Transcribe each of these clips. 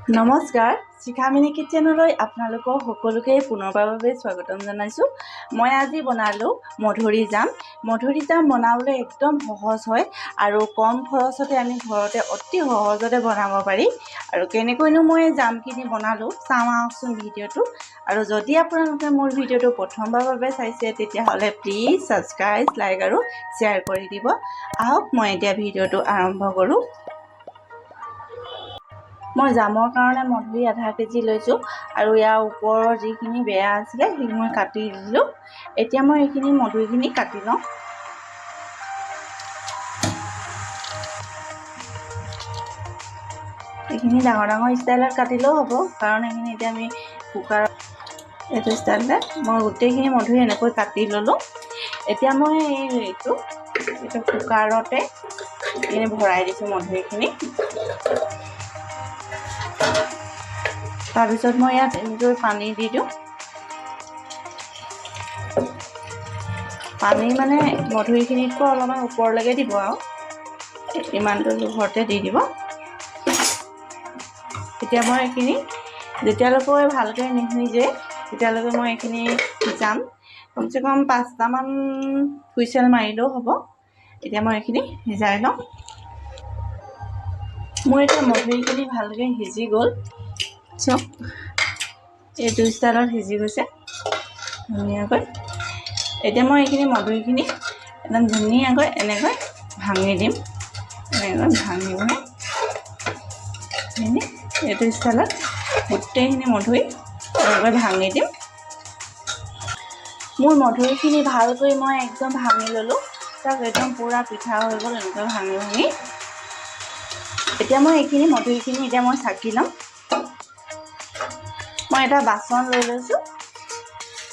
নমস্কাৰ, শিখামিনি কিচেনলৈ আপোনালোকক সকলোকে পুনৰবাৰভাৱে স্বাগতম জনাইছোঁ। মই আজি বনালোঁ মধুৰি জাম। মধুৰি জাম বনাবলৈ একদম সহজ হয় আৰু কম খৰচতে আমি ঘৰতে অতি সহজতে বনাব পাৰি। আৰু কেনেকৈনো মই জামখিনি বনালোঁ চাওঁ আহকচোন ভিডিঅ'টো। আৰু যদি আপোনালোকে মোৰ ভিডিঅ'টো প্ৰথমবাৰৰ বাবে চাইছে তেতিয়াহ'লে প্লিজ ছাবস্ক্ৰাইব, লাইক আৰু শ্বেয়াৰ কৰি দিব। আহক মই এতিয়া ভিডিঅ'টো আৰম্ভ কৰোঁ। মই জামৰ কাৰণে মধুৰি আধা কেজি লৈছোঁ আৰু ইয়াৰ ওপৰৰ যিখিনি বেয়া আছিলে সেইখিনি মই কাটি দিলোঁ। এতিয়া মই এইখিনি মধুৰিখিনি কাটি লওঁ। এইখিনি ডাঙৰ ডাঙৰ ষ্টাইলত কাটিলেও হ'ব, কাৰণ এইখিনি এতিয়া আমি কুকাৰত এইটো ষ্টাইলতে মই গোটেইখিনি মধুৰি এনেকৈ কাটি ল'লোঁ। এতিয়া মই এইটো কুকাৰতে এইখিনি ভৰাই দিছোঁ মধুৰিখিনি। তাৰপিছত মই ইয়াত এনেকৈ পানী দি দিওঁ। পানী মানে মধুৰিখিনিতকৈ অলপমান ওপৰলৈকে দিব আৰু ইমানটো জোখতে দি দিব। এতিয়া মই এইখিনি যেতিয়ালৈকে ভালকৈ নিসিজে তেতিয়ালৈকে মই এইখিনি সিজাম। কমচে কম 5টামান হুইচেল মাৰিলেও হ'ব। এতিয়া মই এইখিনি সিজাই লওঁ। মোৰ এতিয়া মধুৰিখিনি ভালকৈ সিজি গ'ল। চব এইটো ষ্টাইলত সিজি গৈছে ধুনীয়াকৈ। এতিয়া মই এইখিনি মধুৰিখিনি একদম ধুনীয়াকৈ এনেকৈ ভাঙি দিম। এনেকৈ ভাঙি এইটো ষ্টাইলত গোটেইখিনি মধুৰি এনেকৈ ভাঙি দিম। মোৰ মধুৰিখিনি ভালকৈ মই একদম ভাঙি ল'লোঁ। তাক একদম পূৰা পিঠা হৈ গ'ল এনেকৈ ভাঙি ভাঙি। এতিয়া মই এইখিনি মধুৰিখিনি এতিয়া মই চাকি ল'ম। মই এটা বাচন লৈ লৈছোঁ।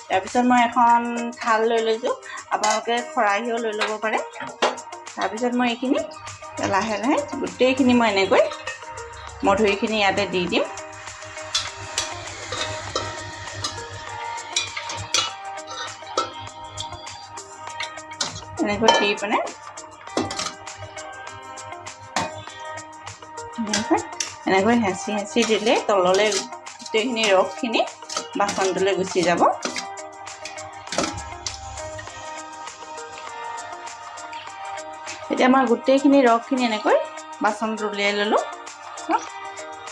তাৰপিছত মই এখন থাল লৈ লৈছোঁ। আপোনালোকে খৰাহিও লৈ ল'ব পাৰে। তাৰপিছত মই এইখিনি লাহে লাহে গোটেইখিনি মই এনেকৈ মধুৰিখিনি ইয়াতে দি দিম। এনেকৈ দি পেলাই এনেকৈ হেঁচি হেঁচি দিলে তললৈ গোটেইখিনি ৰসখিনি বাচনটোলৈ গুচি যাব। এতিয়া মই গোটেইখিনি ৰসখিনি এনেকৈ বাচনটো উলিয়াই ল'লোঁ।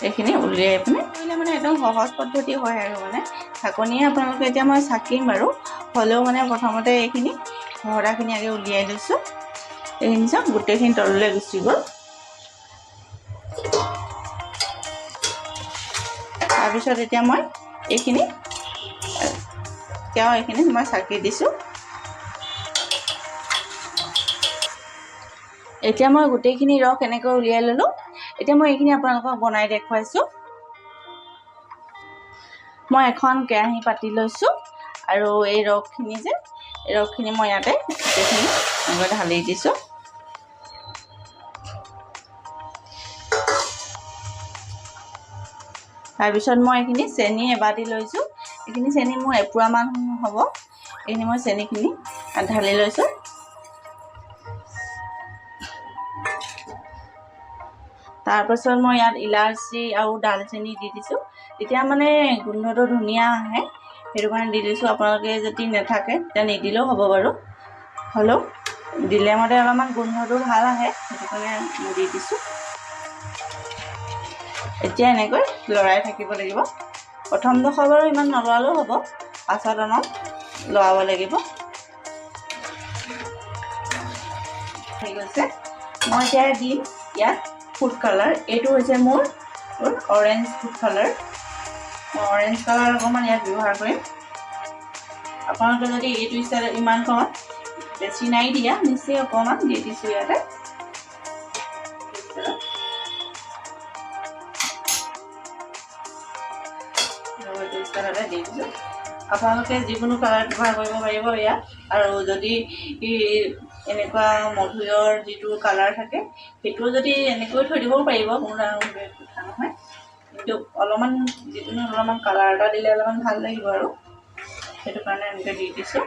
এইখিনি উলিয়াই পিনে কৰিলে মানে একদম সহজ পদ্ধতি হয় আৰু মানে ঢাকনিয়ে আপোনালোকে এতিয়া মই চাকিম বাৰু, হ'লেও মানে প্ৰথমতে এইখিনি ঘৰদাখিনি আগে উলিয়াই লৈছোঁ। এইখিনি চাওক গোটেইখিনি তললৈ গুচি গ'ল। তাৰপিছত এতিয়া মই এইখিনি মই চাকি দিছোঁ। এতিয়া মই গোটেইখিনি ৰস এনেকৈ উলিয়াই ল'লোঁ। এতিয়া মই এইখিনি আপোনালোকক বনাই দেখুৱাইছোঁ। মই এখন কেৰাহী পাতি লৈছোঁ আৰু এই ৰসখিনি মই ইয়াতে গোটেইখিনি এনেকৈ ঢালি দিছোঁ। তাৰপিছত মই এইখিনি চেনি এবাতি লৈছোঁ। এইখিনি চেনি মোৰ এপোৱামান হ'ব। এইখিনি মই চেনিখিনি ঢালি লৈছোঁ। তাৰপাছত মই ইয়াত ইলাচি আৰু ডালচেনি দি দিছোঁ। তেতিয়া মানে গোন্ধটো ধুনীয়া আহে, সেইটো কাৰণে দি দিছোঁ। আপোনালোকে যদি নাথাকে তেতিয়া নিদিলেও হ'ব বাৰু, হ'লেও দিলে মানে অলপমান গোন্ধটো ভাল আহে, সেইটো কাৰণে মই দি দিছোঁ। এতিয়া এনেকৈ লৰাই থাকিব লাগিব। প্ৰথমডোখৰ বাৰু ইমান নলৰালেও হ'ব, পাছত অলপ লৰাব লাগিব। হৈ গৈছে। মই এতিয়া দিম ইয়াত ফুড কালাৰ। এইটো হৈছে মোৰ অৰেঞ্জ ফুড কালাৰ। মই অৰেঞ্জ কালাৰ অকণমান ইয়াত ব্যৱহাৰ কৰিম। আপোনালোকে যদি এইটো ষ্টাইলত ইমান কম বেছি নাই দিয়া, নিশ্চয় অকণমান দি দিছোঁ ইয়াতে। দি দিছোঁ। আপোনালোকে যিকোনো কালাৰ ব্যৱহাৰ কৰিব পাৰিব ইয়াত। আৰু যদি এনেকুৱা মধুৰিৰ যিটো কালাৰ থাকে সেইটো যদি এনেকৈ থৈ দিবও পাৰিব, মোৰ কথা নহয়। কিন্তু অলপমান যিকোনো অলপমান কালাৰ এটা দিলে অলপমান ভাল লাগিব আৰু সেইটো কাৰণে এনেকৈ দি দিছোঁ।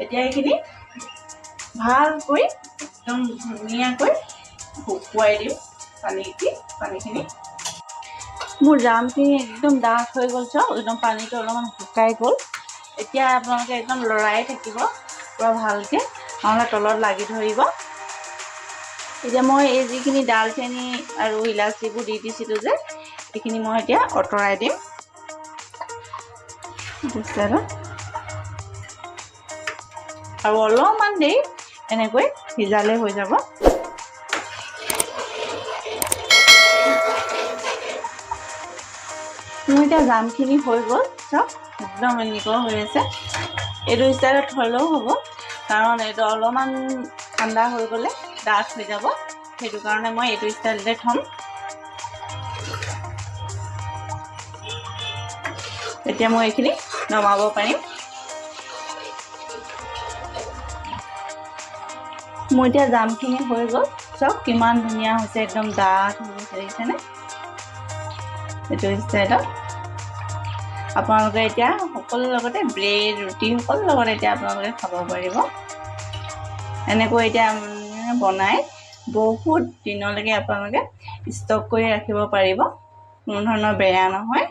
এতিয়া এইখিনি ভালকৈ একদম ধুনীয়াকৈ শুকুৱাই দিম। পানীখিনি মোৰ জামখিনি একদম ডাঠ হৈ গ'ল, চাওক একদম পানীটো অলপমান শুকাই গ'ল। এতিয়া আপোনালোকে একদম লৰাই থাকিব পুৰা ভালকৈ, নহ'লে তলত লাগি ধৰিব। এতিয়া মই এই যিখিনি ডালচেনি আৰু ইলাচিবোৰ দি দিছিলোঁ যে, এইখিনি মই এতিয়া আঁতৰাই দিম। আৰু অলপমান দেৰি এনেকৈ সিজালে হৈ যাব। মোৰ এতিয়া জামখিনি হৈ গ'ল, চাওক একদম এনেকুৱা হৈ আছে। এইটো ষ্টাইলত থ'লেও হ'ব, কাৰণ এইটো অলপমান ঠাণ্ডা হৈ গ'লে ডাঠ হৈ যাব, সেইটো কাৰণে মই এইটো ষ্টাইলতে থ'ম। এতিয়া মই এইখিনি নমাব পাৰিম। মোৰ এতিয়া জামখিনি হৈ গ'ল, চাওক কিমান ধুনীয়া হৈছে, একদম ডাঠ হৈ গৈছে, দেখিছেনে? এইটো ষ্টাইলত আপোনালোকে এতিয়া সকলো লগতে ব্ৰেড, ৰুটি সকলো লগতে এতিয়া আপোনালোকে খাব পাৰিব। এনেকৈ এতিয়া বনাই বহুত দিনলৈকে আপোনালোকে ষ্টক কৰি ৰাখিব পাৰিব, কোনো ধৰণৰ বেয়া নহয়।